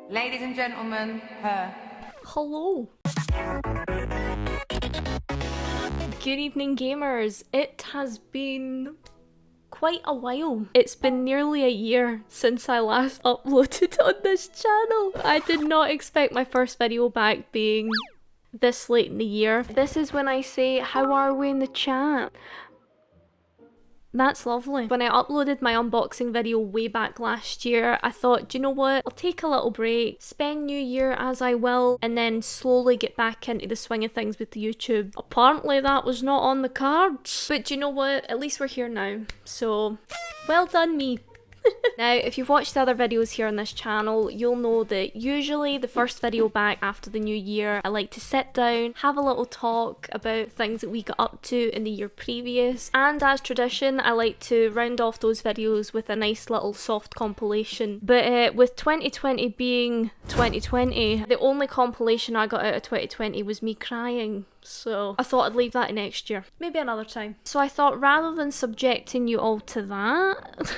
Ladies and gentlemen, her. Hello. Good evening, gamers. It has been quite a while. It's been nearly a year since I last uploaded on this channel. I did not expect my first video back being this late in the year. This is when I say, how are we in the chat? That's lovely. When I uploaded my unboxing video way back last year, I thought, do you know what? I'll take a little break, spend New Year as I will, and then slowly get back into the swing of things with YouTube. Apparently that was not on the cards. But do you know what? At least we're here now. So, well done me. Now, if you've watched the other videos here on this channel, you'll know that usually the first video back after the new year, I like to sit down, have a little talk about things that we got up to in the year previous, and as tradition, I like to round off those videos with a nice little soft compilation. But with 2020 being 2020, the only compilation I got out of 2020 was me crying. So I thought I'd leave that in next year. Maybe another time. So I thought rather than subjecting you all to that,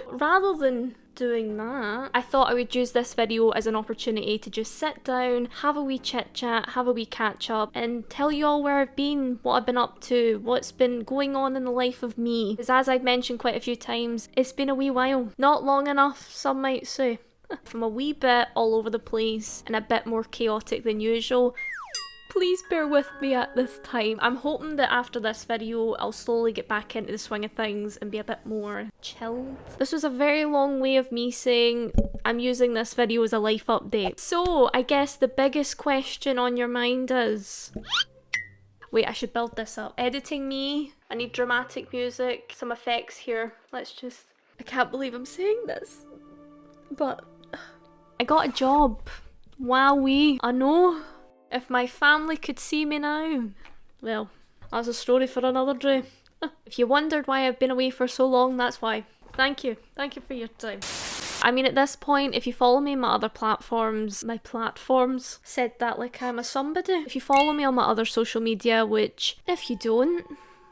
rather than doing that, I thought I would use this video as an opportunity to just sit down, have a wee chit chat, have a wee catch up, and tell you all where I've been, what I've been up to, what's been going on in the life of me. Because as I've mentioned quite a few times, it's been a wee while. Not long enough, some might say. I'm a wee bit all over the place and a bit more chaotic than usual. Please bear with me at this time. I'm hoping that after this video, I'll slowly get back into the swing of things and be a bit more chilled. This was a very long way of me saying I'm using this video as a life update. So, I guess the biggest question on your mind is... Wait, I should build this up. Editing me. I need dramatic music, some effects here. Let's just... I can't believe I'm saying this. But... I got a job. Wowee. I know. If my family could see me now, well, that's a story for another day. If you wondered why I've been away for so long, that's why. Thank you. Thank you for your time. I mean, at this point, if you follow me on my other platforms, said that like I'm a somebody. If you follow me on my other social media, which, if you don't,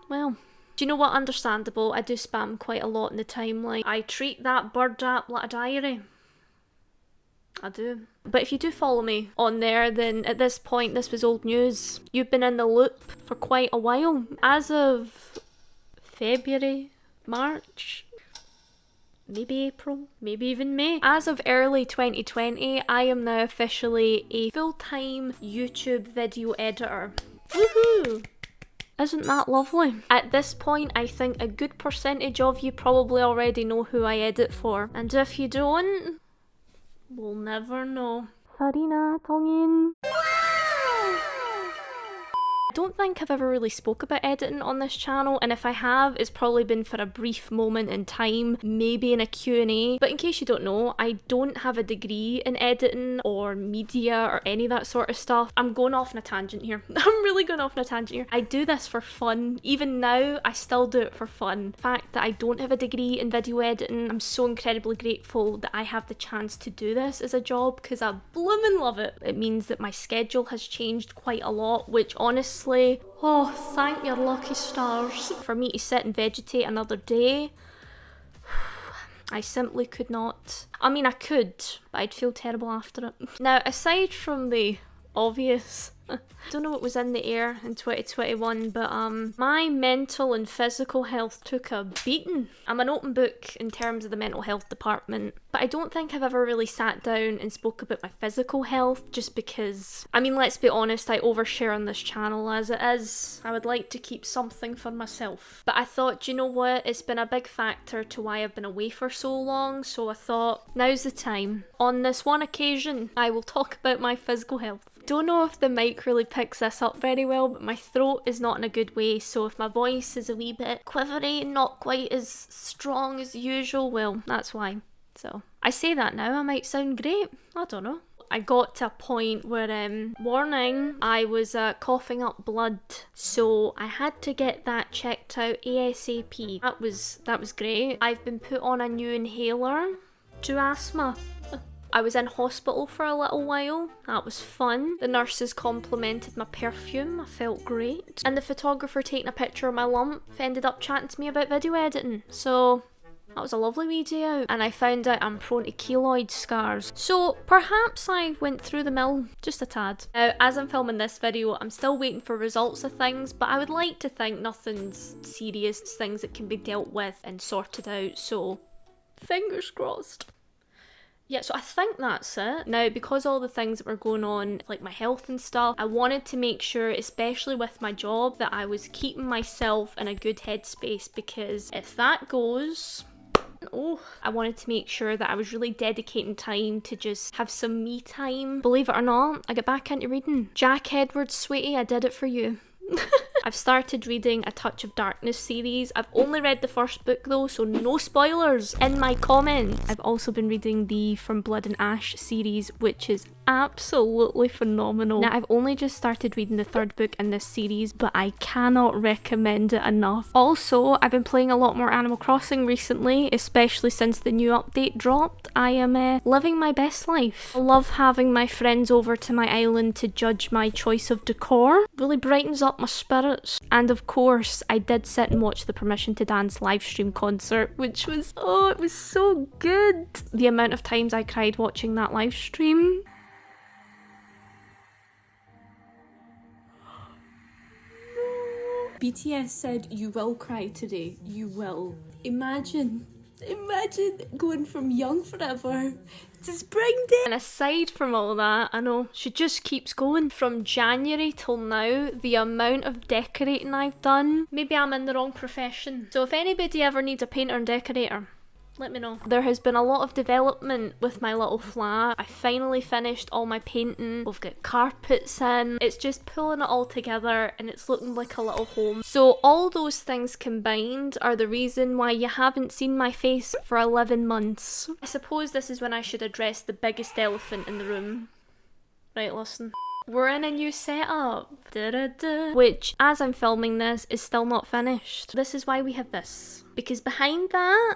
well, do you know what? Understandable. I do spam quite a lot in the timeline. I treat that bird app like a diary. I do. But if you do follow me on there, then at this point, this was old news. You've been in the loop for quite a while. As of February, March, maybe April, maybe even May. As of early 2020, I am now officially a full-time YouTube video editor. Woohoo! Isn't that lovely? At this point, I think a good percentage of you probably already know who I edit for. And if you don't... we'll never know. Farina Tongin. I don't think I've ever really spoke about editing on this channel, and if I have, it's probably been for a brief moment in time, maybe in a Q&A. But in case you don't know, I don't have a degree in editing or media or any of that sort of stuff. I'm going off on a tangent here. I'm really going off on a tangent here. I do this for fun. Even now, I still do it for fun. The fact that I don't have a degree in video editing, I'm so incredibly grateful that I have the chance to do this as a job because I bloomin' love it. It means that my schedule has changed quite a lot, which honestly, oh, thank your lucky stars. For me to sit and vegetate another day, I simply could not. I mean, I could, but I'd feel terrible after it. Now, aside from the obvious, I don't know what was in the air in 2021, but my mental and physical health took a beating. I'm an open book in terms of the mental health department, but I don't think I've ever really sat down and spoke about my physical health just because, I mean, let's be honest, I overshare on this channel as it is. I would like to keep something for myself. But I thought, you know what, it's been a big factor to why I've been away for so long, so I thought, now's the time. On this one occasion, I will talk about my physical health. Don't know if the mic really picks this up very well, but my throat is not in a good way, so if my voice is a wee bit quivery and not quite as strong as usual, well, that's why. So, I say that now, I might sound great, I don't know. I got to a point where, warning, I was coughing up blood, so I had to get that checked out ASAP. That was great. I've been put on a new inhaler to asthma. I was in hospital for a little while, that was fun. The nurses complimented my perfume, I felt great. And the photographer taking a picture of my lump ended up chatting to me about video editing, so That was a lovely wee day out. And I found out I'm prone to keloid scars. So perhaps I went through the mill just a tad. Now, as I'm filming this video, I'm still waiting for results of things, but I would like to think nothing's serious. It's things that can be dealt with and sorted out, so fingers crossed. Yeah, so I think that's it. Now, because all the things that were going on, like my health and stuff, I wanted to make sure, especially with my job, that I was keeping myself in a good headspace, because if that goes... Oh, I wanted to make sure that I was really dedicating time to just have some me time. Believe it or not, I got back into reading. Jack Edwards, sweetie, I did it for you. I've started reading A Touch of Darkness series. I've only read the first book though, so no spoilers in my comments. I've also been reading the From Blood and Ash series, which is absolutely phenomenal. Now, I've only just started reading the third book in this series, but I cannot recommend it enough. Also, I've been playing a lot more Animal Crossing recently, especially since the new update dropped. I am living my best life. I love having my friends over to my island to judge my choice of decor. Really brightens up my spirits. And of course, I did sit and watch the Permission to Dance livestream concert, which was, oh, it was so good. The amount of times I cried watching that livestream. BTS said you will cry today. You will. Imagine going from Young Forever to Spring Day. And aside from all that, I know she just keeps going. From January till now, the amount of decorating I've done. Maybe I'm in the wrong profession. So if anybody ever needs a painter and decorator, let me know. There has been a lot of development with my little flat. I finally finished all my painting. We've got carpets in. It's just pulling it all together and it's looking like a little home. So all those things combined are the reason why you haven't seen my face for 11 months. I suppose this is when I should address the biggest elephant in the room. Right, listen. We're in a new setup, which, as I'm filming this, is still not finished. This is why we have this. Because behind that,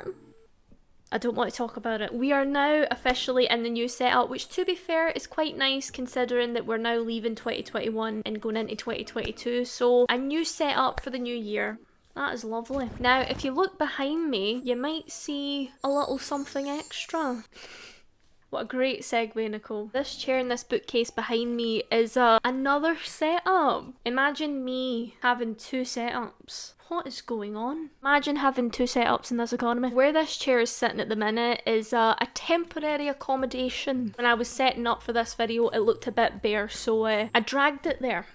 I don't want to talk about it. We are now officially in the new setup, which to be fair is quite nice considering that we're now leaving 2021 and going into 2022. So a new setup for the new year. That is lovely. Now, if you look behind me, you might see a little something extra. What a great segue, Nicole. This chair and this bookcase behind me is another setup. Imagine me having two setups. What is going on? Imagine having two setups in this economy. Where this chair is sitting at the minute is a temporary accommodation. When I was setting up for this video, it looked a bit bare, so I dragged it there.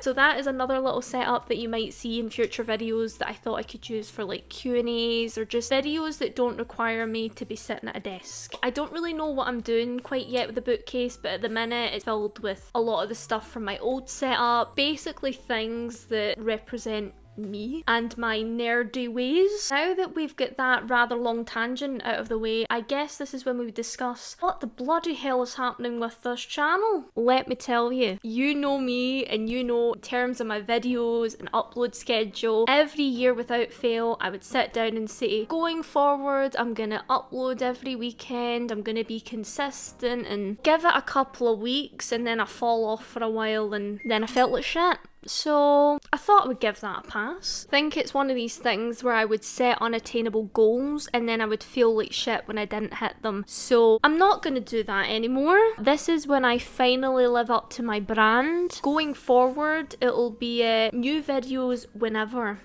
So that is another little setup that you might see in future videos that I thought I could use for like Q&As or just videos that don't require me to be sitting at a desk. I don't really know what I'm doing quite yet with the bookcase, but at the minute it's filled with a lot of the stuff from my old setup, basically things that represent me and my nerdy ways. Now that we've got that rather long tangent out of the way, I guess this is when we would discuss what the bloody hell is happening with this channel. Let me tell you, you know me and you know in terms of my videos and upload schedule, every year without fail I would sit down and say, going forward I'm gonna upload every weekend, I'm gonna be consistent, and give it a couple of weeks and then I fall off for a while and then I felt like shit. So I thought I would give that a pass. I think it's one of these things where I would set unattainable goals and then I would feel like shit when I didn't hit them. So I'm not going to do that anymore. This is when I finally live up to my brand. Going forward, it'll be new videos whenever.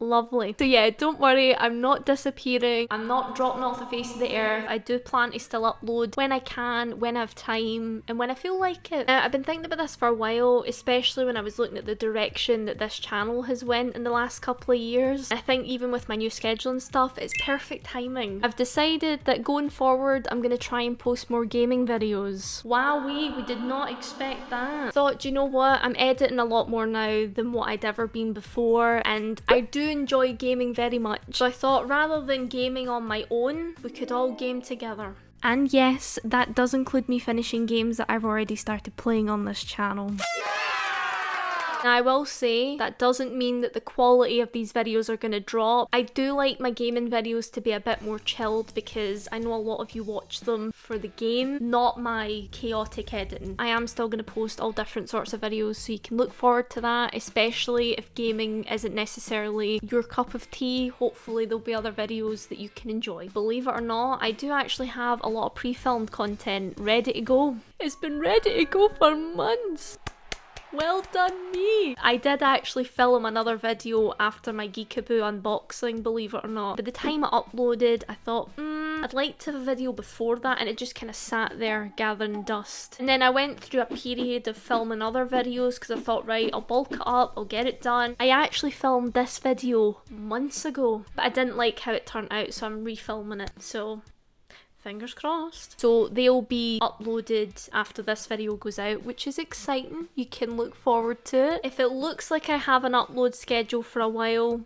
Lovely. So yeah, don't worry, I'm not disappearing. I'm not dropping off the face of the earth. I do plan to still upload when I can, when I have time, and when I feel like it. Now, I've been thinking about this for a while, especially when I was looking at the direction that this channel has went in the last couple of years. I think even with my new schedule and stuff, it's perfect timing. I've decided that going forward, I'm going to try and post more gaming videos. Wowee, we did not expect that. Thought, do you know what? I'm editing a lot more now than what I'd ever been before, and I do enjoy gaming very much. So I thought rather than gaming on my own, we could all game together. And yes, that does include me finishing games that I've already started playing on this channel. Now I will say that doesn't mean that the quality of these videos are going to drop. I do like my gaming videos to be a bit more chilled because I know a lot of you watch them for the game, not my chaotic editing. I am still going to post all different sorts of videos, so you can look forward to that, especially if gaming isn't necessarily your cup of tea. Hopefully there'll be other videos that you can enjoy. Believe it or not, I do actually have a lot of pre-filmed content ready to go. It's been ready to go for months. Well done me! I did actually film another video after my Geekaboo unboxing, believe it or not. By the time I uploaded, I thought, I'd like to have a video before that, and it just kind of sat there gathering dust. And then I went through a period of filming other videos because I thought, right, I'll bulk it up, I'll get it done. I actually filmed this video months ago, but I didn't like how it turned out, so I'm refilming it. So fingers crossed. So they'll be uploaded after this video goes out, which is exciting. You can look forward to it. If it looks like I have an upload schedule for a while,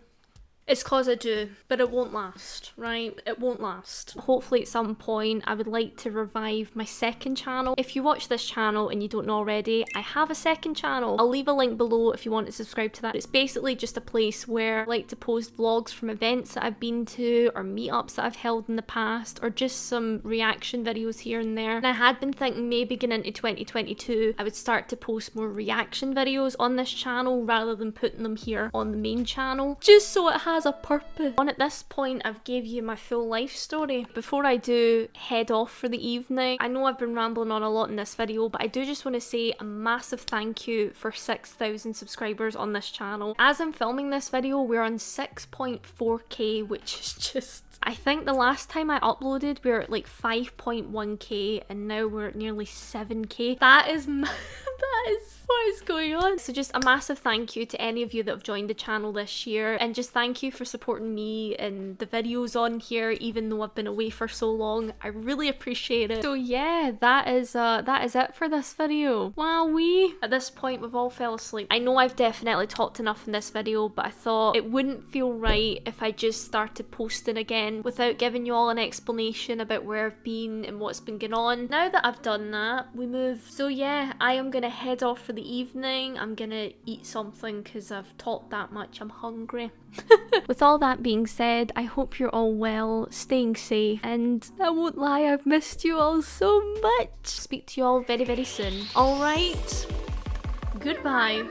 it's cause I do, but it won't last, right? It won't last. Hopefully at some point I would like to revive my second channel. If you watch this channel and you don't know already, I have a second channel. I'll leave a link below if you want to subscribe to that. It's basically just a place where I like to post vlogs from events that I've been to or meetups that I've held in the past, or just some reaction videos here and there. And I had been thinking maybe going into 2022 I would start to post more reaction videos on this channel rather than putting them here on the main channel, just so it has a purpose. And at this point I've gave you my full life story. Before I do head off for the evening, I know I've been rambling on a lot in this video, but I do just want to say a massive thank you for 6,000 subscribers on this channel. As I'm filming this video, we're on 6.4k, which is just, I think the last time I uploaded we were at like 5.1k, and now we're at nearly 7k. That is that is what is going on. So just a massive thank you to any of you that have joined the channel this year, and just thank you for supporting me and the videos on here even though I've been away for so long. I really appreciate it. So yeah, that is it for this video. Wowee. At this point we've all fell asleep. I know I've definitely talked enough in this video, but I thought it wouldn't feel right if I just started posting again without giving you all an explanation about where I've been and what's been going on. Now that I've done that, we move. So yeah, I am gonna head off for the evening. I'm gonna eat something because I've talked that much. I'm hungry. With all that being said, I hope you're all well, staying safe, and I won't lie, I've missed you all so much. Speak to you all very, very soon. Alright, goodbye.